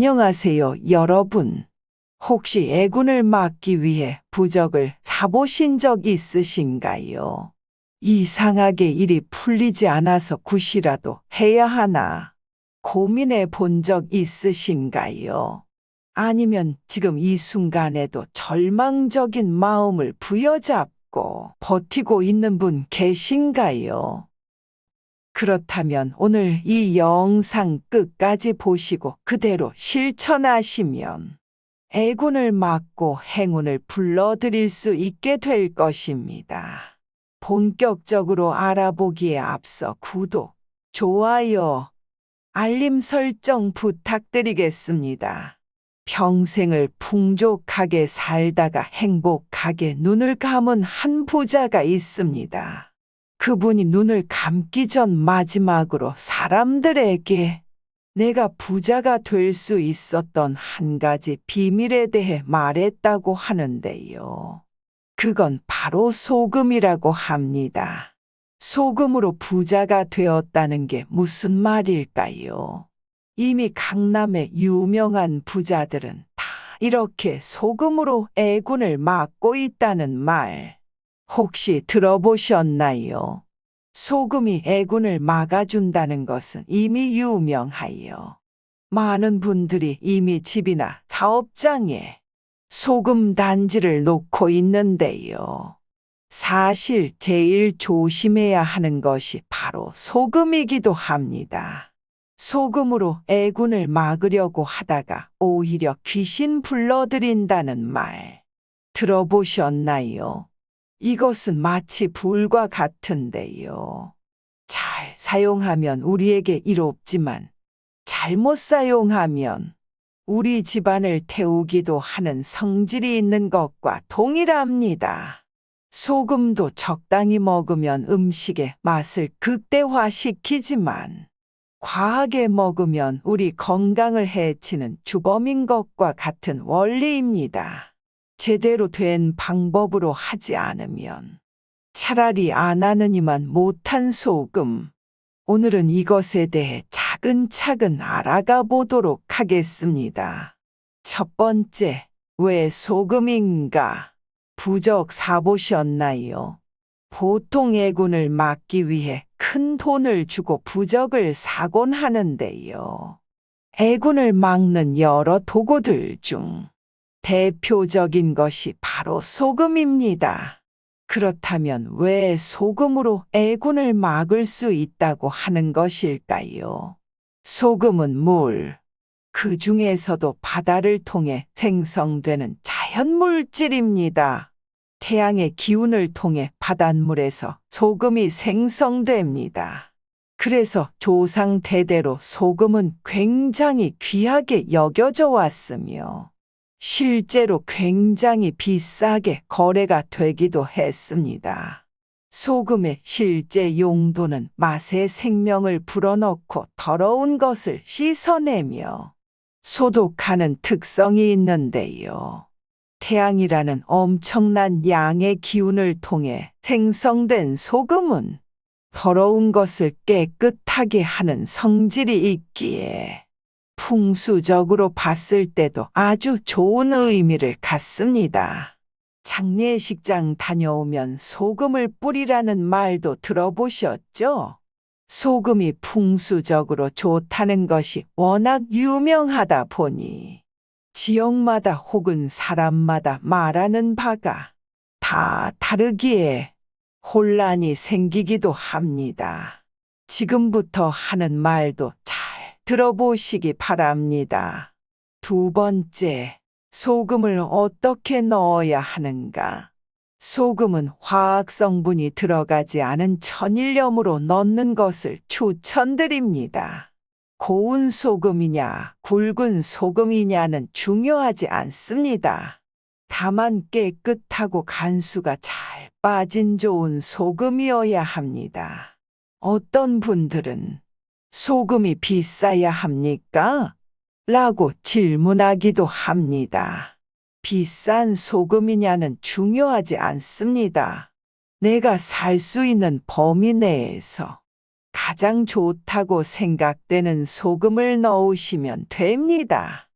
안녕하세요, 여러분. 혹시 애군을 막기 위해 부적을 사보신 적 있으신가요? 이상하게 일이 풀리지 않아서 굿이라도 해야 하나 고민해 본 적 있으신가요? 아니면 지금 이 순간에도 절망적인 마음을 부여잡고 버티고 있는 분 계신가요? 그렇다면 오늘 이 영상 끝까지 보시고 그대로 실천하시면 애군을 막고 행운을 불러들일 수 있게 될 것입니다. 본격적으로 알아보기에 앞서 구독, 좋아요, 알림 설정 부탁드리겠습니다. 평생을 풍족하게 살다가 행복하게 눈을 감은 한 부자가 있습니다. 그분이 눈을 감기 전 마지막으로 사람들에게 내가 부자가 될 수 있었던 한 가지 비밀에 대해 말했다고 하는데요. 그건 바로 소금이라고 합니다. 소금으로 부자가 되었다는 게 무슨 말일까요? 이미 강남의 유명한 부자들은 다 이렇게 소금으로 애군을 막고 있다는 말, 혹시 들어보셨나요? 소금이 애군을 막아준다는 것은 이미 유명하여 많은 분들이 이미 집이나 사업장에 소금 단지를 놓고 있는데요. 사실 제일 조심해야 하는 것이 바로 소금이기도 합니다. 소금으로 애군을 막으려고 하다가 오히려 귀신 불러들인다는 말 들어보셨나요? 이것은 마치 불과 같은데요. 잘 사용하면 우리에게 이롭지만 잘못 사용하면 우리 집안을 태우기도 하는 성질이 있는 것과 동일합니다. 소금도 적당히 먹으면 음식의 맛을 극대화시키지만 과하게 먹으면 우리 건강을 해치는 주범인 것과 같은 원리입니다. 제대로 된 방법으로 하지 않으면 차라리 안 하느니만 못한 소금. 오늘은 이것에 대해 차근차근 알아가 보도록 하겠습니다. 첫 번째, 왜 소금인가? 부적 사보셨나요? 보통 애군을 막기 위해 큰 돈을 주고 부적을 사곤 하는데요. 애군을 막는 여러 도구들 중 대표적인 것이 바로 소금입니다. 그렇다면 왜 소금으로 애군을 막을 수 있다고 하는 것일까요? 소금은 물, 그 중에서도 바다를 통해 생성되는 자연물질입니다. 태양의 기운을 통해 바닷물에서 소금이 생성됩니다. 그래서 조상 대대로 소금은 굉장히 귀하게 여겨져 왔으며 실제로 굉장히 비싸게 거래가 되기도 했습니다. 소금의 실제 용도는 맛의 생명을 불어넣고 더러운 것을 씻어내며 소독하는 특성이 있는데요. 태양이라는 엄청난 양의 기운을 통해 생성된 소금은 더러운 것을 깨끗하게 하는 성질이 있기에 풍수적으로 봤을 때도 아주 좋은 의미를 갖습니다. 장례식장 다녀오면 소금을 뿌리라는 말도 들어보셨죠? 소금이 풍수적으로 좋다는 것이 워낙 유명하다 보니 지역마다 혹은 사람마다 말하는 바가 다 다르기에 혼란이 생기기도 합니다. 지금부터 하는 말도 잘 들어보시기 바랍니다. 두 번째, 소금을 어떻게 넣어야 하는가? 소금은 화학 성분이 들어가지 않은 천일염으로 넣는 것을 추천드립니다. 고운 소금이냐, 굵은 소금이냐는 중요하지 않습니다. 다만 깨끗하고 간수가 잘 빠진 좋은 소금이어야 합니다. 어떤 분들은 소금이 비싸야 합니까? 라고 질문하기도 합니다. 비싼 소금이냐는 중요하지 않습니다. 내가 살 수 있는 범위 내에서 가장 좋다고 생각되는 소금을 넣으시면 됩니다.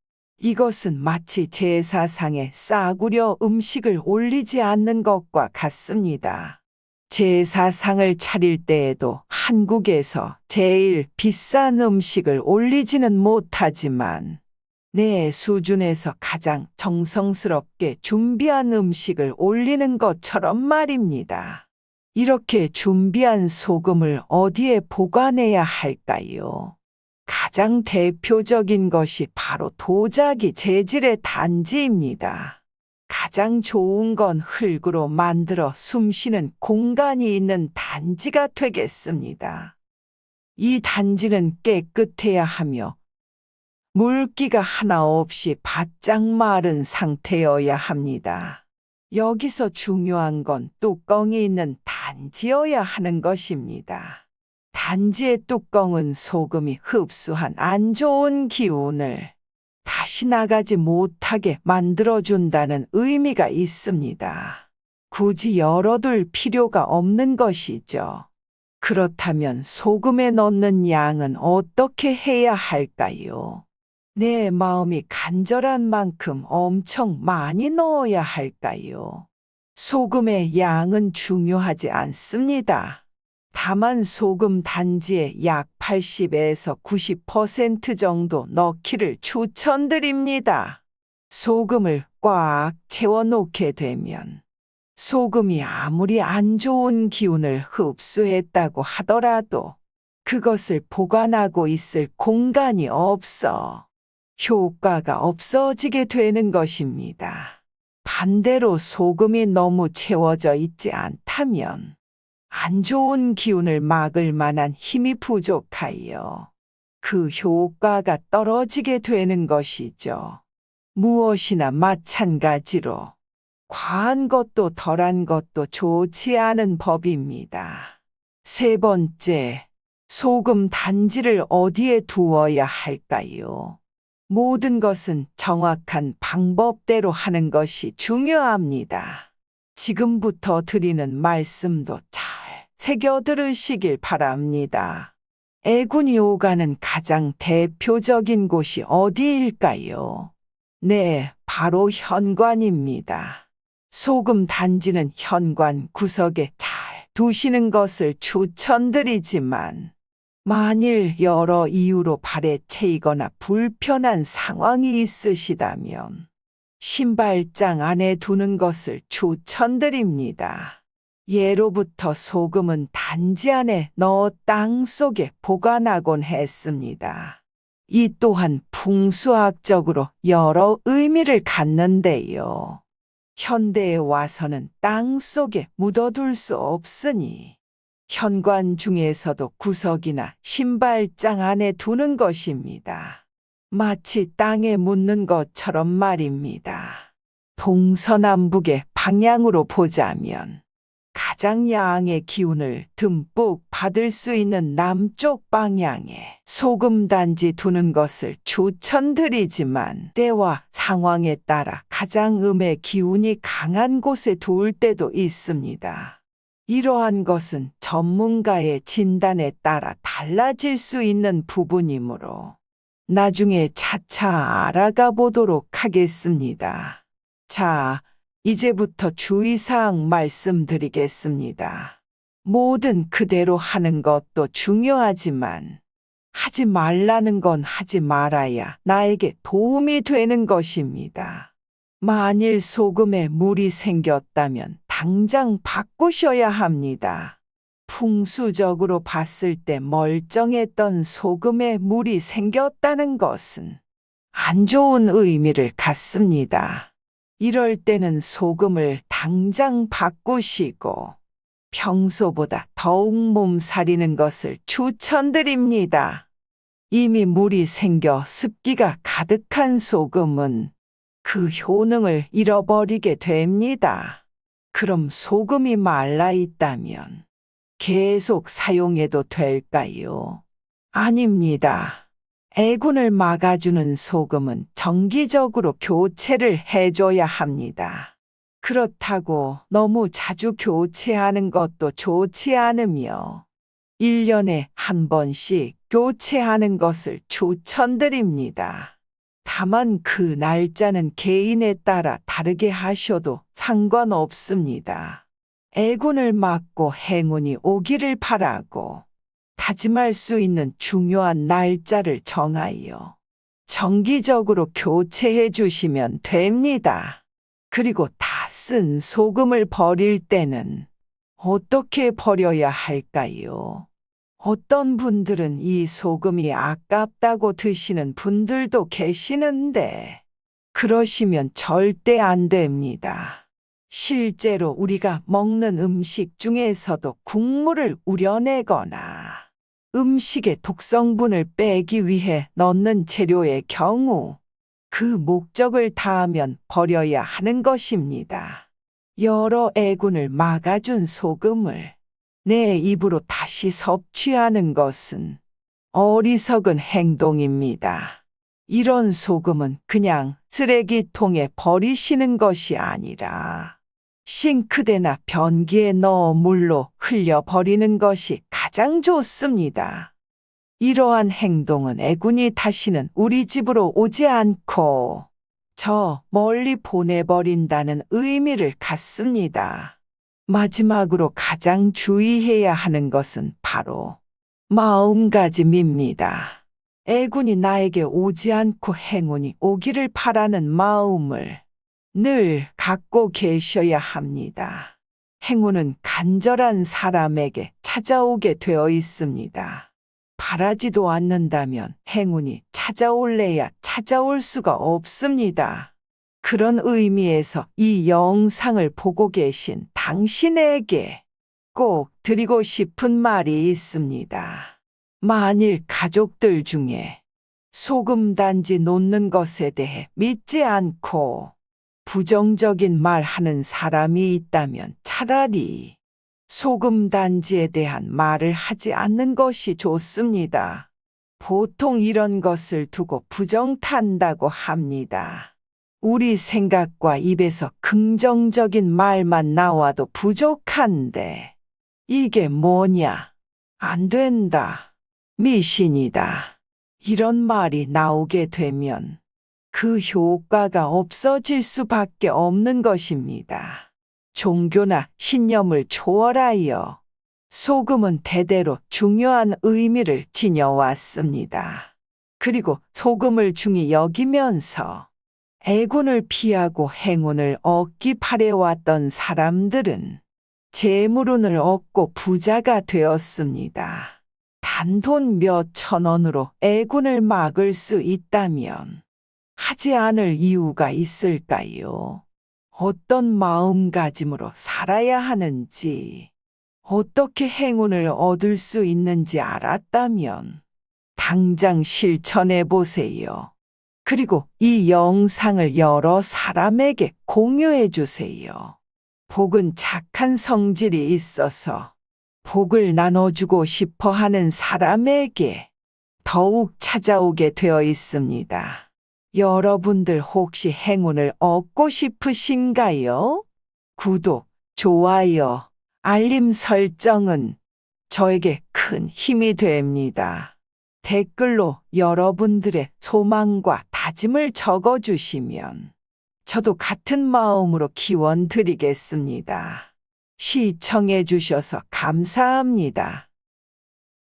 이것은 마치 제사상에 싸구려 음식을 올리지 않는 것과 같습니다. 제사상을 차릴 때에도 한국에서 제일 비싼 음식을 올리지는 못하지만 내 수준에서 가장 정성스럽게 준비한 음식을 올리는 것처럼 말입니다. 이렇게 준비한 소금을 어디에 보관해야 할까요? 가장 대표적인 것이 바로 도자기 재질의 단지입니다. 가장 좋은 건 흙으로 만들어 숨쉬는 공간이 있는 단지가 되겠습니다. 이 단지는 깨끗해야 하며 물기가 하나 없이 바짝 마른 상태여야 합니다. 여기서 중요한 건 뚜껑이 있는 단지여야 하는 것입니다. 단지의 뚜껑은 소금이 흡수한 안 좋은 기운을 다시 나가지 못하게 만들어준다는 의미가 있습니다. 굳이 열어둘 필요가 없는 것이죠. 그렇다면 소금에 넣는 양은 어떻게 해야 할까요? 내 마음이 간절한 만큼 엄청 많이 넣어야 할까요? 소금의 양은 중요하지 않습니다. 다만 소금 단지의 약 80에서 90% 정도 넣기를 추천드립니다. 소금을 꽉 채워놓게 되면 소금이 아무리 안 좋은 기운을 흡수했다고 하더라도 그것을 보관하고 있을 공간이 없어 효과가 없어지게 되는 것입니다. 반대로 소금이 너무 채워져 있지 않다면 안 좋은 기운을 막을 만한 힘이 부족하여 그 효과가 떨어지게 되는 것이죠. 무엇이나 마찬가지로 과한 것도 덜한 것도 좋지 않은 법입니다. 세 번째, 소금 단지를 어디에 두어야 할까요? 모든 것은 정확한 방법대로 하는 것이 중요합니다. 지금부터 드리는 말씀도 잘 새겨 들으시길 바랍니다. 애군이 오가는 가장 대표적인 곳이 어디일까요? 네, 바로 현관입니다. 소금 단지는 현관 구석에 잘 두시는 것을 추천드리지만 만일 여러 이유로 발에 채이거나 불편한 상황이 있으시다면 신발장 안에 두는 것을 추천드립니다. 예로부터 소금은 단지 안에 넣어 땅 속에 보관하곤 했습니다. 이 또한 풍수학적으로 여러 의미를 갖는데요. 현대에 와서는 땅 속에 묻어둘 수 없으니 현관 중에서도 구석이나 신발장 안에 두는 것입니다. 마치 땅에 묻는 것처럼 말입니다. 동서남북의 방향으로 보자면 가장 야왕의 기운을 듬뿍 받을 수 있는 남쪽 방향에 소금 단지 두는 것을 추천드리지만 때와 상황에 따라 가장 음의 기운이 강한 곳에 두을 때도 있습니다. 이러한 것은 전문가의 진단에 따라 달라질 수 있는 부분이므로 나중에 차차 알아가 보도록 하겠습니다. 자, 이제부터 주의사항 말씀드리겠습니다. 뭐든 그대로 하는 것도 중요하지만 하지 말라는 건 하지 말아야 나에게 도움이 되는 것입니다. 만일 소금에 물이 생겼다면 당장 바꾸셔야 합니다. 풍수적으로 봤을 때 멀쩡했던 소금에 물이 생겼다는 것은 안 좋은 의미를 갖습니다. 이럴 때는 소금을 당장 바꾸시고 평소보다 더욱 몸살이는 것을 추천드립니다. 이미 물이 생겨 습기가 가득한 소금은 그 효능을 잃어버리게 됩니다. 그럼 소금이 말라 있다면 계속 사용해도 될까요? 아닙니다. 애군을 막아주는 소금은 정기적으로 교체를 해줘야 합니다. 그렇다고 너무 자주 교체하는 것도 좋지 않으며 1년에 한 번씩 교체하는 것을 추천드립니다. 다만 그 날짜는 개인에 따라 다르게 하셔도 상관없습니다. 애군을 막고 행운이 오기를 바라고 다짐할 수 있는 중요한 날짜를 정하여 정기적으로 교체해 주시면 됩니다. 그리고 다 쓴 소금을 버릴 때는 어떻게 버려야 할까요? 어떤 분들은 이 소금이 아깝다고 드시는 분들도 계시는데, 그러시면 절대 안 됩니다. 실제로 우리가 먹는 음식 중에서도 국물을 우려내거나 음식의 독성분을 빼기 위해 넣는 재료의 경우 그 목적을 다하면 버려야 하는 것입니다. 여러 애군을 막아준 소금을 내 입으로 다시 섭취하는 것은 어리석은 행동입니다. 이런 소금은 그냥 쓰레기통에 버리시는 것이 아니라 싱크대나 변기에 넣어 물로 흘려버리는 것이 가장 좋습니다. 이러한 행동은 애군이 다시는 우리 집으로 오지 않고 저 멀리 보내버린다는 의미를 갖습니다. 마지막으로 가장 주의해야 하는 것은 바로 마음가짐입니다. 애군이 나에게 오지 않고 행운이 오기를 바라는 마음을 늘 갖고 계셔야 합니다. 행운은 간절한 사람에게 찾아오게 되어 있습니다. 바라지도 않는다면 행운이 찾아올래야 찾아올 수가 없습니다. 그런 의미에서 이 영상을 보고 계신 당신에게 꼭 드리고 싶은 말이 있습니다. 만일 가족들 중에 소금단지 놓는 것에 대해 믿지 않고 부정적인 말 하는 사람이 있다면 차라리 소금단지에 대한 말을 하지 않는 것이 좋습니다. 보통 이런 것을 두고 부정탄다고 합니다. 우리 생각과 입에서 긍정적인 말만 나와도 부족한데 이게 뭐냐? 안 된다. 미신이다. 이런 말이 나오게 되면 그 효과가 없어질 수밖에 없는 것입니다. 종교나 신념을 초월하여 소금은 대대로 중요한 의미를 지녀왔습니다. 그리고 소금을 중히 여기면서 애군을 피하고 행운을 얻기 바래왔던 사람들은 재물운을 얻고 부자가 되었습니다. 단돈 몇천 원으로 애군을 막을 수 있다면 하지 않을 이유가 있을까요? 어떤 마음가짐으로 살아야 하는지, 어떻게 행운을 얻을 수 있는지 알았다면 당장 실천해 보세요. 그리고 이 영상을 여러 사람에게 공유해 주세요. 복은 착한 성질이 있어서 복을 나눠주고 싶어 하는 사람에게 더욱 찾아오게 되어 있습니다. 여러분들 혹시 행운을 얻고 싶으신가요? 구독, 좋아요, 알림 설정은 저에게 큰 힘이 됩니다. 댓글로 여러분들의 소망과 다짐을 적어주시면 저도 같은 마음으로 기원 드리겠습니다. 시청해 주셔서 감사합니다.